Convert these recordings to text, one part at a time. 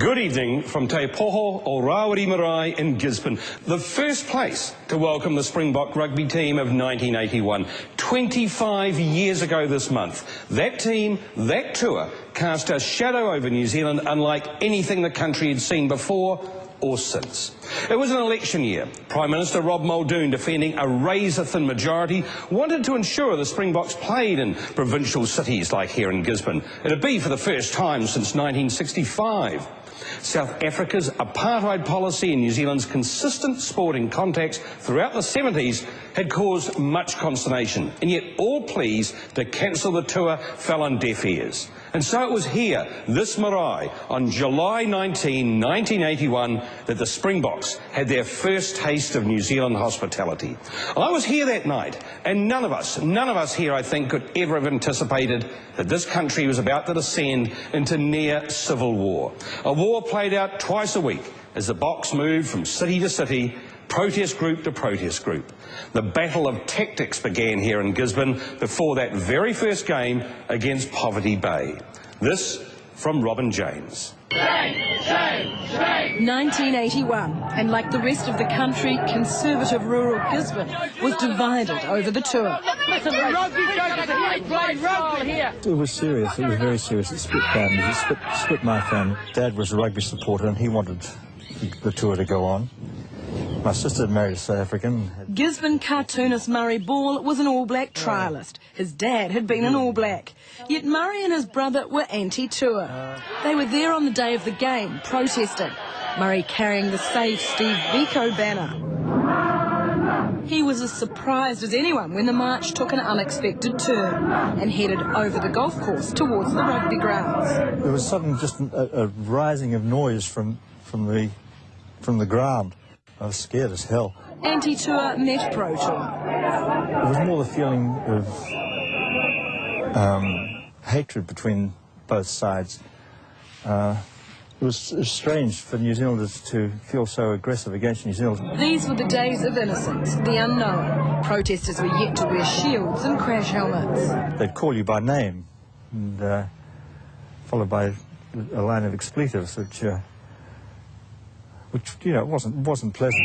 Good evening from Te Poho o Rawiri Marae in Gisborne, the first place to welcome the Springbok rugby team of 1981. 25 years ago this month, that team, that tour, cast a shadow over New Zealand unlike anything the country had seen before or since. It was an election year. Prime Minister Rob Muldoon, defending a razor-thin majority, wanted to ensure the Springboks played in provincial cities like here in Gisborne. It'd be for the first time since 1965. South Africa's apartheid policy and New Zealand's consistent sporting contacts throughout the 70s had caused much consternation, and yet all pleas to cancel the tour fell on deaf ears. And so it was here, this marae, on July 19, 1981, that the Springboks had their first taste of New Zealand hospitality. I was here that night, and none of us here, I think, could ever have anticipated that this country was about to descend into near civil war. A war played out twice a week as the Boks moved from city to city, protest group to protest group. The battle of tactics began here in Gisborne before that very first game against Poverty Bay. This from Robin James. 1981, and like the rest of the country, conservative rural Gisborne was divided over the tour. It was serious, it was very serious. It split families, it split my family. Dad was a rugby supporter and he wanted the tour to go on. My sister had married a South African. Gisborne cartoonist Murray Ball was an All Black trialist. His dad had been an All Black. Yet Murray and his brother were anti-tour. They were there on the day of the game, protesting. Murray carrying the Save Steve Biko banner. He was as surprised as anyone when the march took an unexpected turn and headed over the golf course towards the rugby grounds. There was suddenly just a rising of noise from the ground. I was scared as hell. Anti-tour met pro-tour. It was more the feeling of hatred between both sides. It was strange for New Zealanders to feel so aggressive against New Zealand. These were the days of innocence, the unknown. Protesters were yet to wear shields and crash helmets. They'd call you by name, and followed by a line of expletives, which you know, wasn't pleasant.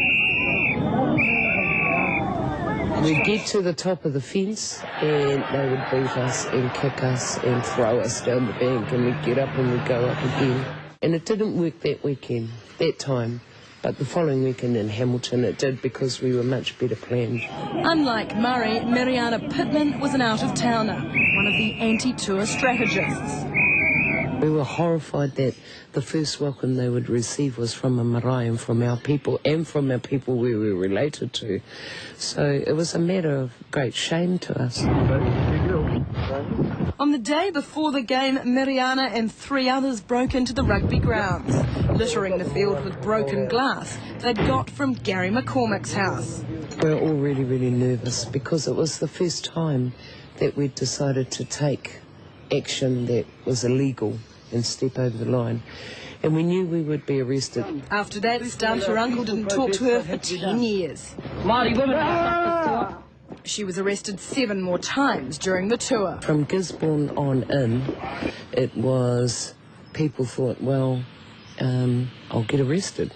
We'd get to the top of the fence and they would beat us and kick us and throw us down the bank, and we'd get up and we'd go up again. And it didn't work that weekend, that time, but the following weekend in Hamilton it did, because we were much better planned. Unlike Murray, Mariana Pittman was an out-of-towner, one of the anti-tour strategists. We were horrified that the first welcome they would receive was from a marae and from our people we were related to. So it was a matter of great shame to us. On the day before the game, Mariana and 3 others broke into the rugby grounds, littering the field with broken glass they'd got from Gary McCormick's house. We were all really, really nervous because it was the first time that we'd decided to take action that was illegal and step over the line, and we knew we would be arrested. After that stunt, her uncle didn't talk to her for 10 years. She was arrested 7 more times during the tour. From Gisborne on in, it was, people thought, well, I'll get arrested.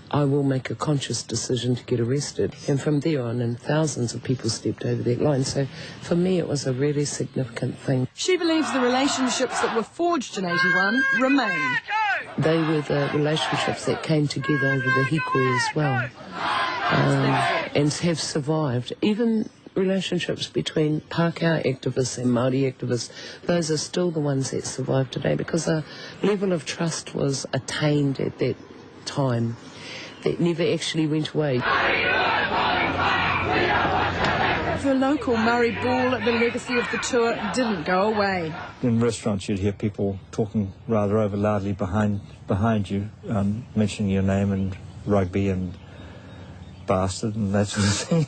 I will make a conscious decision to get arrested. And from there on, and thousands of people stepped over that line. So for me, it was a really significant thing. She believes the relationships that were forged in 81 remain. They were the relationships that came together over the hikoi as well, and have survived. Even relationships between Pākehā activists and Māori activists, those are still the ones that survive today, because a level of trust was attained at that time that never actually went away. For local Murray Ball, the legacy of the tour didn't go away. In restaurants you'd hear people talking rather over loudly behind you, mentioning your name and rugby and bastard and that sort of thing,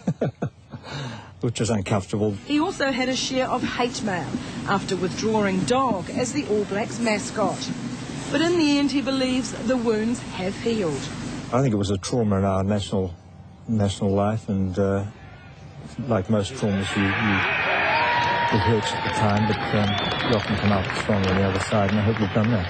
which was uncomfortable. He also had a share of hate mail after withdrawing Dog as the All Blacks mascot. But in the end, he believes the wounds have healed. I think it was a trauma in our national life, and like most traumas, it hurts at the time, but you often come out stronger on the other side, and I hope we've done that.